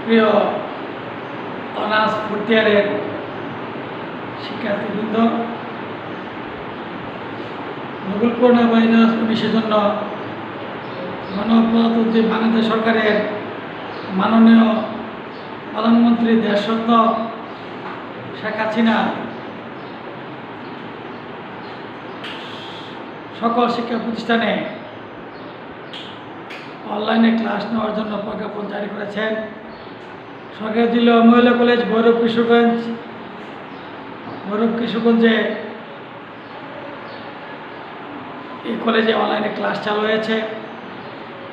প্রিয় honours fourth ইয়ারের শিক্ষার্থীবৃন্দ, নোবেল করোনা ভাইরাস 19-এর জন্য গণপ্রজাতন্ত্রী বাংলাদেশ সরকারের মাননীয় প্রধানমন্ত্রী দেশরত্ন শেখ হাসিনা সকল শিক্ষা প্রতিষ্ঠানে অনলাইনে ক্লাস নেওয়ার জন্য প্রজ্ঞাপন জারি করেছেন। সরকারি জিলা মহিলা কলেজ ভৈরব কিশোরগঞ্জে এই কলেজে অনলাইনে ক্লাস চালু হয়েছে।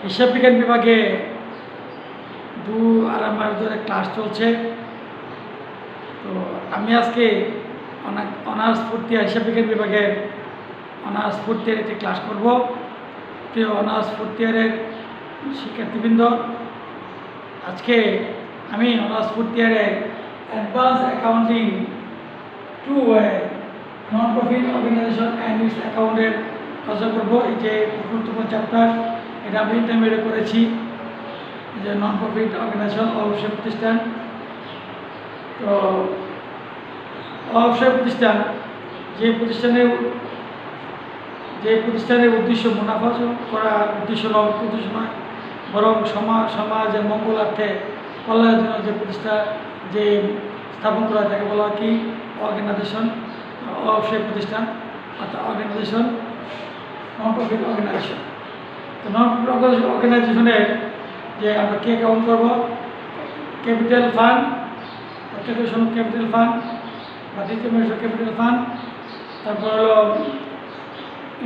হিসাব বিজ্ঞান বিভাগে 2-2.5 মাস ধরে ক্লাস চলছে। তো আমি আজকে অনার্স ফোর্থ ইয়ার হিসাব বিজ্ঞান বিভাগের অনার্স ফোর্থ ইয়ার একটি ক্লাস করব। প্রিয় অনার্স ফোর্থ ইয়ারের শিক্ষার্থীবৃন্দ, আজকে আমি অনার্স ফোর্থ ইয়ারের advance accounting 2 non profit organisation and its অ্যাকাউন্টের কাজ করবো। এই যে গুরুত্বপূর্ণ চ্যাপ্টার, এটা আমি ইন্টারমিডিয়েট করেছি, যে নন প্রফিট অর্গানাইজেশন অবশ্যই প্রতিষ্ঠান। তো অবশ্যই প্রতিষ্ঠান যে প্রতিষ্ঠানের উদ্দেশ্য মুনাফা করা উদ্দেশ্য নয়, বরং সমাজের মঙ্গলার্থে কল্যাণের জন্য যে প্রতিষ্ঠা যে স্থাপন করা তাকে বলা হয় কি অর্গানাইজেশন, অবশ্যই প্রতিষ্ঠান অর্থাৎ অর্গানাইজেশন, নন প্রফিট অর্গানাইজেশন। তো নন প্রফিট অর্গানাইজেশনের যে আমরা কে অ্যাকাউন্ট করবো, ক্যাপিটাল ফান্ড, ক্যাপিটাল ফান্ড বা দ্বিতীয় ক্যাপিটাল ফান্ড, তারপর হলো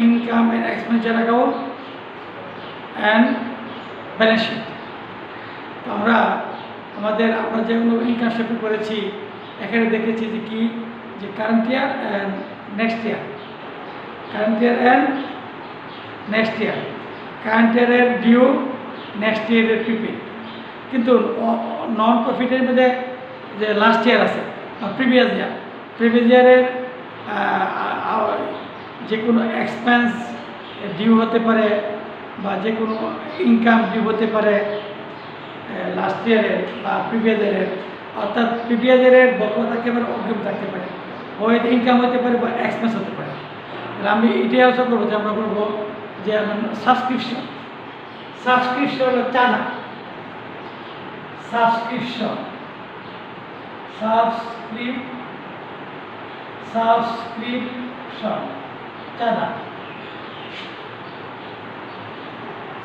income and expenditure account and balance sheet. তো আমরা যেগুলো ইনকাম স্টেটমেন্ট করেছি এখানে দেখেছি যে কি যে current year and next year, current ইয়ারের ডিউ, নেক্সট ইয়ারের প্রিপেড। কিন্তু নন প্রফিটের মধ্যে যে লাস্ট ইয়ার আছে বা প্রিভিয়াস ইয়ারের যে কোনো এক্সপেন্স ডিউ হতে পারে বা যে কোনো ইনকাম ডিউ হতে পারে লাস্ট ইয়ারের বা প্রিভিয়াস ইয়ারের, অর্থাৎ প্রিভিয়াস ইয়ারের বকেয়া থাকতে পারে, অগ্রিম থাকতে পারে, হয়তো ইনকাম হতে পারে বা এক্সপেন্স হতে পারে। তাহলে আমি এটাই আলোচনা করবো যে আমরা বলবো যে সাবস্ক্রিপশন হলো চাঁদা, সাবস্ক্রিপশন চাঁদা।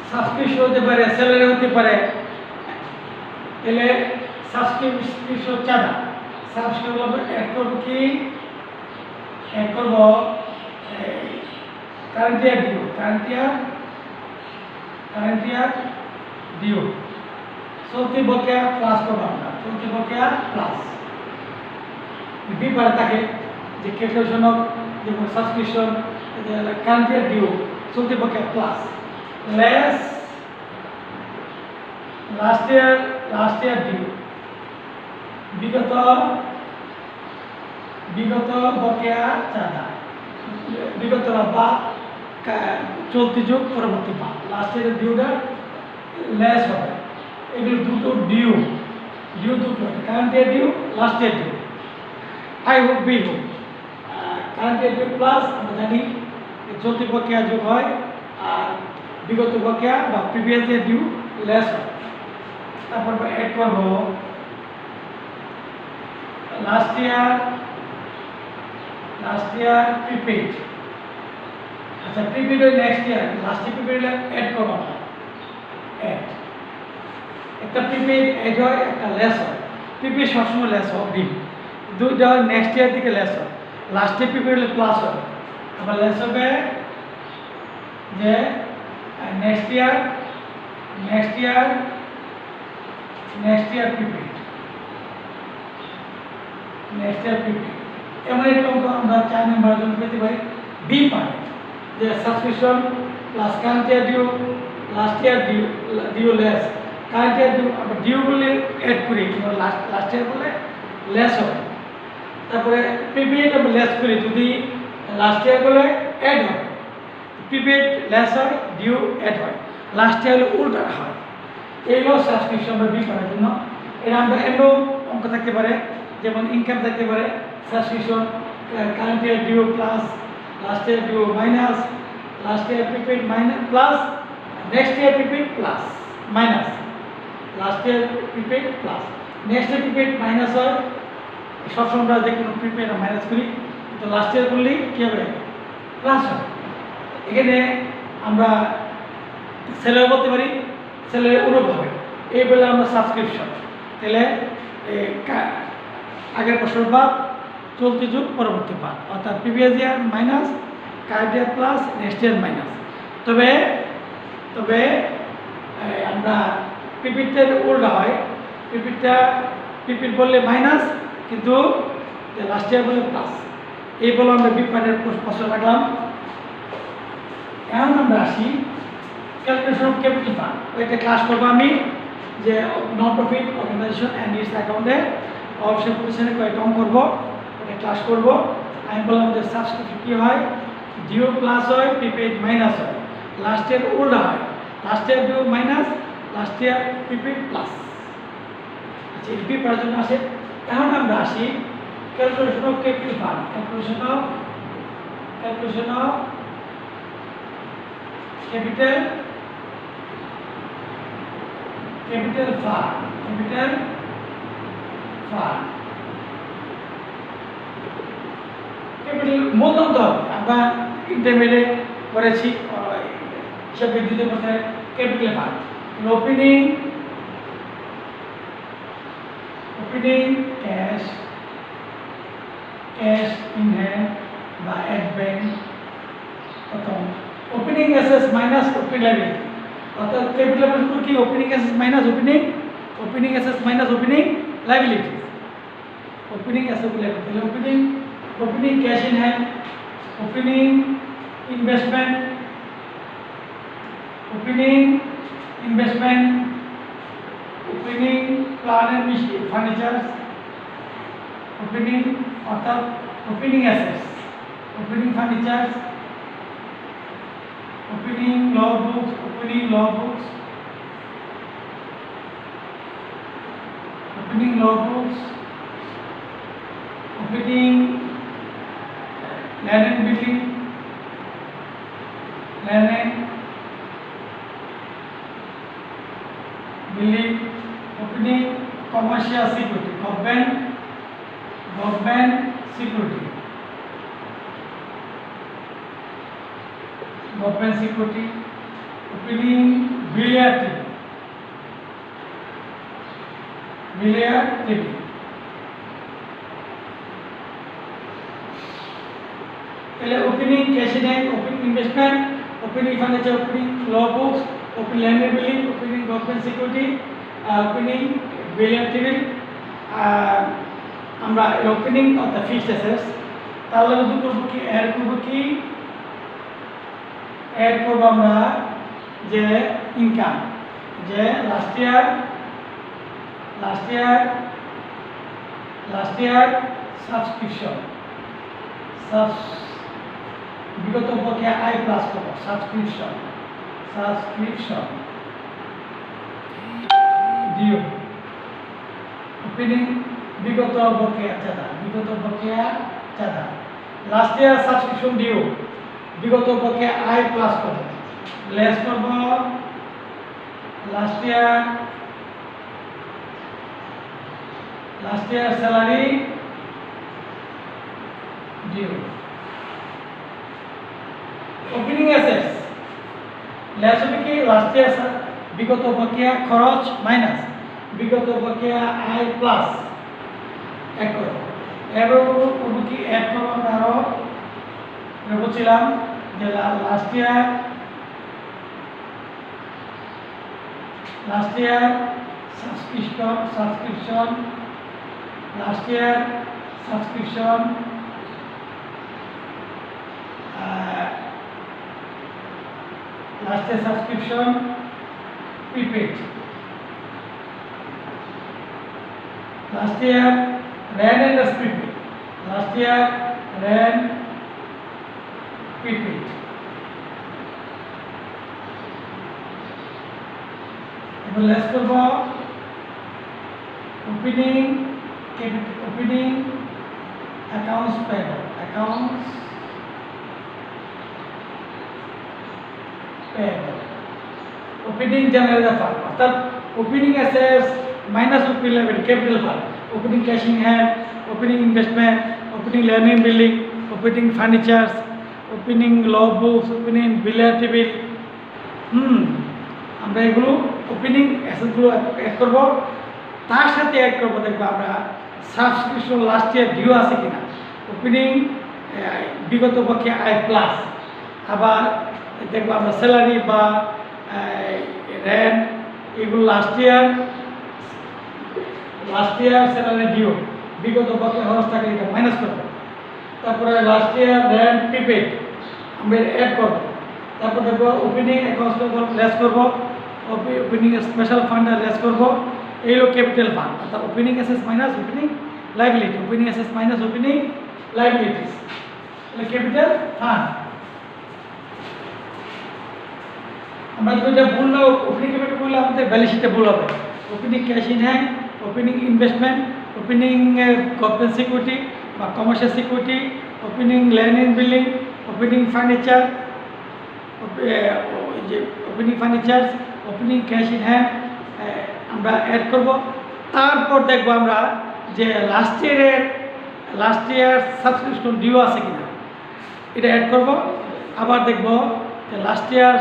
সাবস্ক্রিপশন হতে পারে, স্যালারি হতে পারে, তাহলে সাবস্ক্রিপশন চাঁদা। সাবস্ক্রিপশন অ্যাড করবো কি, অ্যাড করবো কারেন্ট ইয়ার ডিউ, চলতি বকেয়া প্লাস করবো আমরা, চলতি বকেয়া প্লাস বিপারে থাকে যে ক্যালকুলেশন অফ যেমন সাবস্ক্রিপশন কারেন্ট ইয়ার ডিউ, চলতি বকেয়া plus less last year due, বিগত বকেয়া চাঁদা, বিগত বা চলতি যুগ পরবর্তী বা লাস্ট ইয়ারের ডিউটা লেস হবে। এগুলো দুটো ডিউ দুটো, current year due, last year due, I হোক বি হোক। কারেন্ট ইয়ার ডিউ প্লাস আমরা জানি চলতি বকেয়া যোগ হয় আর বিগত বকেয়া বা প্রিভিয়াস ইয়ার ডিউ লেস হয়। তারপর অ্যাড করবো লাস্ট ইয়ার প্রিপেড। আচ্ছা, প্রিপেড ওই next year, last year prepaid add করবো আমরা, একটা প্রিপেড অ্যাড হয়, একটা লেস হয়। প্রিপেড সবসময় লেস হয়, অগ্রিম দুইটা হয়, নেক্সট ইয়ার দিকে লেস হয়, লাস্ট ইয়ার প্রিপেড হলে প্লাস হবে। আবার লেস হবে যে নেক্সট ইয়ার প্রিপেড, এমন একটা অঙ্ক আমরা 4 নম্বরের জন্য পেতে পারি। বি পারে যে subscription plus current year due, last year due less current year due, আমরা ডিউগুলি অ্যাড করি, লাস্ট ইয়ার বলে লেস হবে। তারপরে প্রিপেড আমরা লেস করি, যদি লাস্ট ইয়ার বলে অ্যাড হবে, প্রিপেড লেস হয়, ডিউ অ্যাড হয়, লাস্ট ইয়ার হলে উল্টা হয়। এইগুলো সাবস্ক্রিপশন আমরা বি করার জন্য এর আমরা এমন অঙ্ক থাকতে পারে, যেমন ইনকাম থাকতে পারে, subscription, current year due plus, last year due minus, last year prepaid minus plus, next year prepaid plus minus, last year prepaid plus, next year prepaid minus হয়। সবসময় আমরা যে কোনো প্রিপেড মাইনাস করি, তো লাস্ট ইয়ার করলেই কী হবে, plus হবে। এখানে আমরা সেলেও করতে পারি, সেলের অনুভবে এই বলে আমরা সাবস্ক্রিপশন, তাহলে আগের বছর বাদ, চলতি যুগ, পরবর্তী বাদ, অর্থাৎ previous year minus, current year plus, next ইয়ার মাইনাস। তবে তবে আমরা প্রিপিডের উল্টা হয়, প্রিপিড বললে মাইনাস, কিন্তু লাস্ট ইয়ার বলে প্লাস। এই বলে আমরা বিপারের প্রশ্ন রাখলাম। এখন আমরা আসি ক্যালকুলেশন অফ ক্যাপিটাল ফান্ড। ওইটা ক্লাস করবো আমি, যে non profit organisation and its অ্যাকাউন্টে অবশ্যই প্রতিষ্ঠানে কয়েকটা অঙ্ক করবো, ওটা ক্লাস করব। আমি বললাম যে সাবস্ক্রিপশন কী হয়, ডিউ প্লাস হয়, প্রিপেড মাইনাস হয়, লাস্ট ইয়ার উল্টা হয়, last year due minus, last year prepaid plus. আচ্ছা, এই পেপারের জন্য আসে। এখন আমরা আসি calculation of capital fund. Calculation of capital fund. Capital মূলধন তো আমরা ইন্টারমিডিয়েট করেছি, হিসাব বিদ্যুতের মধ্যে capital fund. Opening cash in hand বা এট ব্যাংক, প্রথম opening assets minus opening liability, অর্থাৎ ক্যাপিটাল ফান্ড কি opening assets minus opening assets minus opening liability, opening asset liability, opening cash in hand, opening investment, opening plant and furniture, opening অর্থাৎ opening assets, opening furniture, opening law books, opening land and building, opening commercial security, government security, opening billiard TV, opening cash in hand, opening investment, opening furniture, opening law books, opening land and building, opening government security, opening billiard table, আমরা opening of the fixed assets. তাহলে যদি করবো কি, add করবো আমরা যে income, যে last year subscription, বিগত বকেয়া আয় প্লাস করবো সাবস্ক্রিপশন ডিউ, ওপেনিং বিগত বকেয়া চাঁদা, লাস্ট ইয়ার সাবস্ক্রিপশন ডিউ, বিগত বকেয়া আয় প্লাস করবো, লেস করবো last year salary due, opening assets less হবে কি, লাস্ট ইয়ার বিগত বকেয়া খরচ মাইনাস বিগত বকেয়া আয় প্লাস এক করব। এবার করব কি, এক করব আমরা আরো বলছিলাম যে last year subscription last year subscription prepaid. Last year ran and was prepaid. Last year ran prepaid. এবার লেস করব opening opening accounts payable, opening general fund অর্থাৎ opening assets minus opening liability capital fund, opening cash in hand, opening investment, opening learning building, opening furnitures, opening law books, opening bill আমরা এগুলো opening অ্যাসেটগুলো add করব। তার সাথে add করবো দেখবো আমরা subscription last year due আছে কিনা, ওপেনিং বিগত পক্ষে আয় প্লাস, আবার দেখবো আমরা স্যালারি বা রেন্ট এগুলো লাস্ট ইয়ার স্যালারি ডিউ বিগত পক্ষে খরচ থাকে এটা মাইনাস করবো। তারপরে লাস্ট ইয়ার রেন্ট প্রিপেড আমরা অ্যাড করবো। তারপর দেখবো ওপেনিং অ্যাকাউন্টস লেস করবো, ওপেনিং স্পেশাল ফান্ড লেস করবো। এই হলো ক্যাপিটাল ফান্ড অর্থাৎ opening assets minus opening liability, opening assets minus opening liabilities, এটা ক্যাপিটাল ফান্ড। আমরা যদি এটা ভুল না ওপেনিং ক্যাপিটাল বললে আমাদের ব্যালেন্স শিটে ভুল হবে। Opening cash in hand, opening investment, opening government security বা commercial security, opening land and building, opening furniture, opening furniture, opening cash in hand আমরা অ্যাড করব। তারপর দেখব আমরা যে লাস্ট ইয়ার সাবস্ক্রিপশন ডিউ আছে কিনা এটা অ্যাড করব। আবার দেখব যে লাস্ট ইয়ার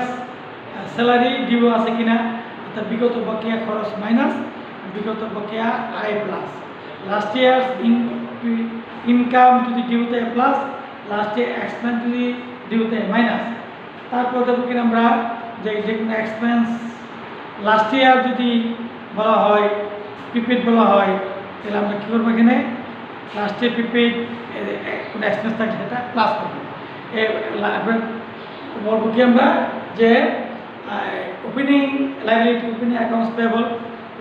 স্যালারি ডিউ আছে কিনা, অর্থাৎ বিগত বকেয়া খরচ মাইনাস বিগত বকেয়া আয় প্লাস, লাস্ট ইয়ার ইনকাম যদি ডিউতে প্লাস, লাস্ট ইয়ার এক্সপেন্স যদি ডিউতে মাইনাস। তারপর দেখব কিনা আমরা যে কোনো এক্সপেন্স লাস্ট ইয়ার যদি বলা হয় প্রিপেড বলা হয় তাহলে আমরা কী করবো এখানে লাস্ট ইয়ার প্রিপেড কোনো এক্সপেন্স থাকে সেটা প্লাস করবো। বলবো কি আমরা যে opening liability, opening accounts payable,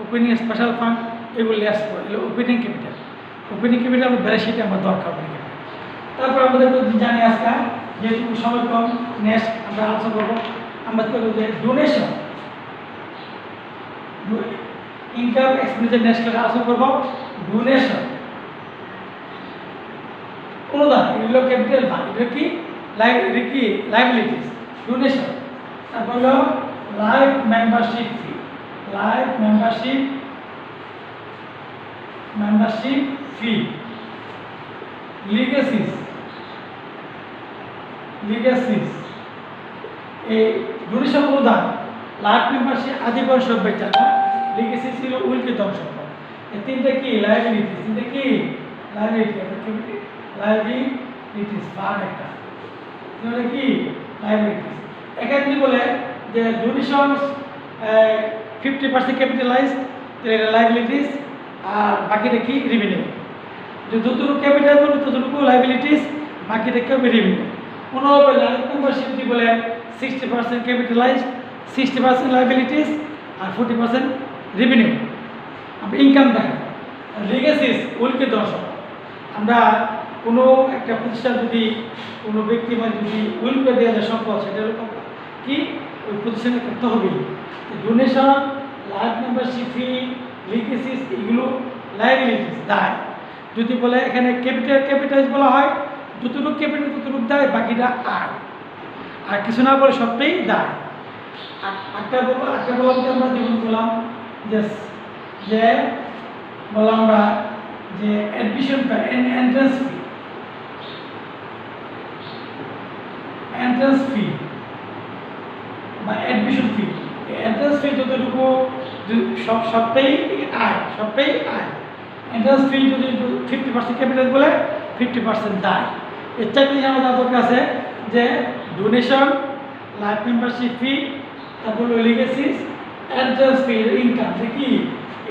opening special fund এগুলো লেস করে এগুলো ওপেনিং ক্যাপিটাল। ওপেনিং ক্যাপিটাল আমরা ব্যালেন্স শিটে আমার দরকার পড়ে। তারপর আমাদের জানি আজকে যেহেতু সময় কম নেক্সট আমরা আলোচনা করবো। আমরা করবো যে ডোনেশন, ইনকাম এক্সপেন্ডিচার নেক্সট ক্লাসে আলোচনা করবো। ডোনেশন অনুদান এগুলো ক্যাপিটাল ফান্ড, এটা কি লাইবিলিটিস। ডোনেশন তারপর হলো লাইফ মেম্বারশিপ ফি, মেম্বারশিপ ফি, লিগেসিস এই ডোনেশন অনুদান, লাইফ মেম্বারশিপ আজীবন সভ্যের টাকা, লিগেসিস ছিল উল্কিত সম্পদ। এই তিনটা কি লাইবিলিটিস, তিনটা কি লাইবিলিটিস ফান্ড একটা, এটা কি লাইবিলিটিস। এখানে যদি বলে যে ডোনেশন 50% ক্যাপিটালাইজড তাহলে লাইবিলিটিস আর বাকিটা কি রেভিনিউ। যতটুকু ক্যাপিটাল করবে ততটুকু লাইবিলিটিস, বাকিটা কি হবে রেভিনিউ। কোনো লাইফ মেম্বারশিপ যদি বলে 60% ক্যাপিটালাইজড, 60% লাইবিলিটিস আর 40% রেভিনিউ। আমরা ইনকাম দেখা লিগেসিস উল্কিত সম্পদ। আমরা কোনো একটা প্রতিষ্ঠান যদি কোনো ব্যক্তি বা যদি উইল করে দেওয়া যায় সম্পদ, সেটা এরকম কি ওই প্রতিষ্ঠানে করতে হবে। ডোনেশন, লাইফ মেম্বারশিপ ফি, লিগেসিস এগুলো লাইবিলিটিস দায়। যদি বলে এখানে ক্যাপিটালাইজ বলা হয় যতটুকু ক্যাপিটাল ততটুকু দায়, বাকিটা আর কিছু না বলে সবটাই দায়। একটা বললাম যে আমরা যেমন বললাম যে বললাম আমরা যে অ্যাডমিশন এন্ট্রান্স ফি বা অ্যাডমিশন ফি। এন্ট্রান্স ফি যতটুকু সবটাই আয়। এন্ট্রান্স ফি যদি 50% ক্যাপিটাল বলে 50% দায়। এর চাকরি আমাদের দরকার আছে যে ডোনেশন, লাইফ মেম্বারশিপ ফি, তারপর লিগেসিস, এন্ট্রান্স ফি, ইনকাম। কি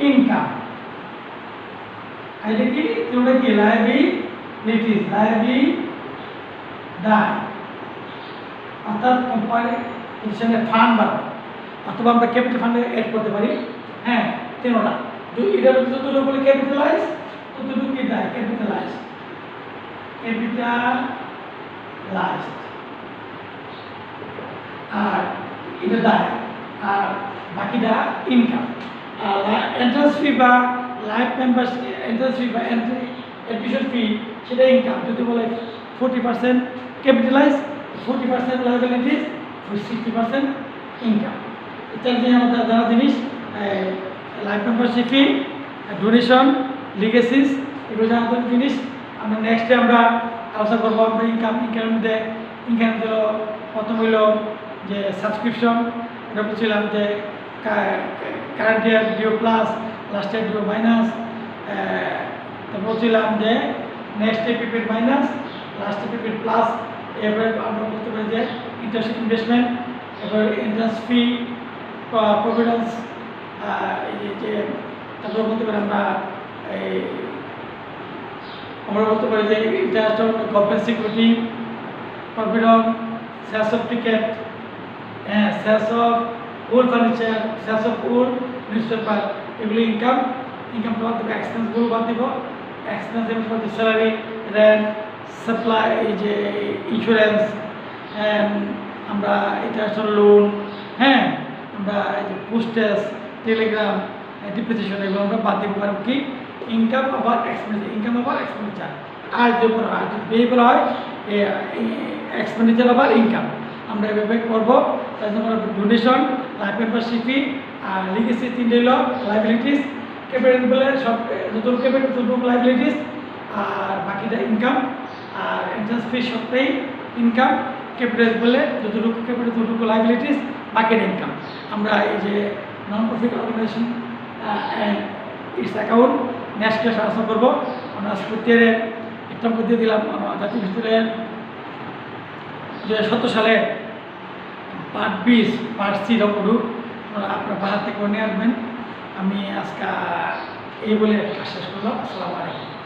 ইনকাম এটা কি তোমরা কি লাইবিলিটিস, দায়। অর্থাৎ কোম্পানি প্রতিষ্ঠানের ফান্ড বাড়বে, অথবা আমরা ক্যাপিটাল ফান্ডে অ্যাড করতে পারি। হ্যাঁ, তিনটা এটা যতটুকু বলে ক্যাপিটালাইজ ততটুকু কি দায় ক্যাপিটালাইজ আর এটা দায়, আর বাকিটা ইনকাম। আর এন্ট্রান্স ফি বা লাইফ মেম্বারশিপ এন্ট্রান্স ফি বা অ্যাডমিশন ফি সেটা ইনকাম। যদি বলে 40% ক্যাপিটালাইজ, 40% লাইবিলিটিস, 60% ইনকাম। এটা যে আমাদের যারা জিনিস লাইফ মেম্বারশিপ ফি, ডোনেশন, লিগেসিস, এগুলো জানার জিনিস আমরা নেক্সটে আমরা আলোচনা করবো। আমরা ইনকামের মধ্যে ইনকাম হল প্রথম হইল যে সাবস্ক্রিপশন, এটা বলছিলাম যে current year due plus, last year due minus, তারপর বলছিলাম যে next year prepaid minus, last year prepaid plus. এরপরে আমরা বলতে পারি যে ইন্টারেস্ট ইনভেস্টমেন্ট, এরপর এন্ট্রান্স ফি, প্রভিডেন্স, এই যে তারপরে বলতে পারি আমরা বলতে পারি যে interest on government security, provident, sales of ticket, sales of old furniture, sales of old newspaper, এগুলি ইনকাম। ইনকাম বাদ দেবো, এক্সপেন্সগুলো বাদ দিব। এক্সপেন্স বাদ স্যালারি, রেন্ট, সাপ্লাই, এই যে ইন্স্যুরেন্স, আমরা এটা আসলে লোন, হ্যাঁ, আমরা এই যে পোস্টেজ, টেলিগ্রাম, ডিপ্রিসিয়েশন, এগুলো আমরা বাদ দিব। কারণ কি ইনকাম আবার এক্সপেন্ডিচার, ইনকাম আবার এক্সপেন্ডিচার। আর যে আর যদি ব্যয় করা হয় এক্সপেন্ডিচার আবার ইনকাম, আমরা এভাবে করবো। তার জন্য ডোনেশন, লাইফ মেম্বারশিপ ফি, আর লিগেসি তিনটে হলো লাইবিলিটিস। ক্যাপিটাল বলে সব যতটুকু ক্যাপিটাল ততটুকু লাইবিলিটিস, আর বাকিটা ইনকাম। আর এন্ট্রান্স ফি সবটাই ইনকাম। ক্যাপিটাল বলে যতটুকু ক্যাপিটাল ততটুকু লাইবিলিটিস, বাকিটা ইনকাম। আমরা এই যে non profit organisation and its account next class আলোচনা করবো। আমরা প্রত্যেকে একটা দিয়ে দিলাম জাতীয় বিশ্ববিদ্যালয়ের 2017 সালে পার্ট 20 পার্ট সি ডকুমেন্ট আপনার বাহার থেকে নিয়ে আসবেন। আমি আজকে এই বলে শেষ করলাম। আসসালামু আলাইকুম।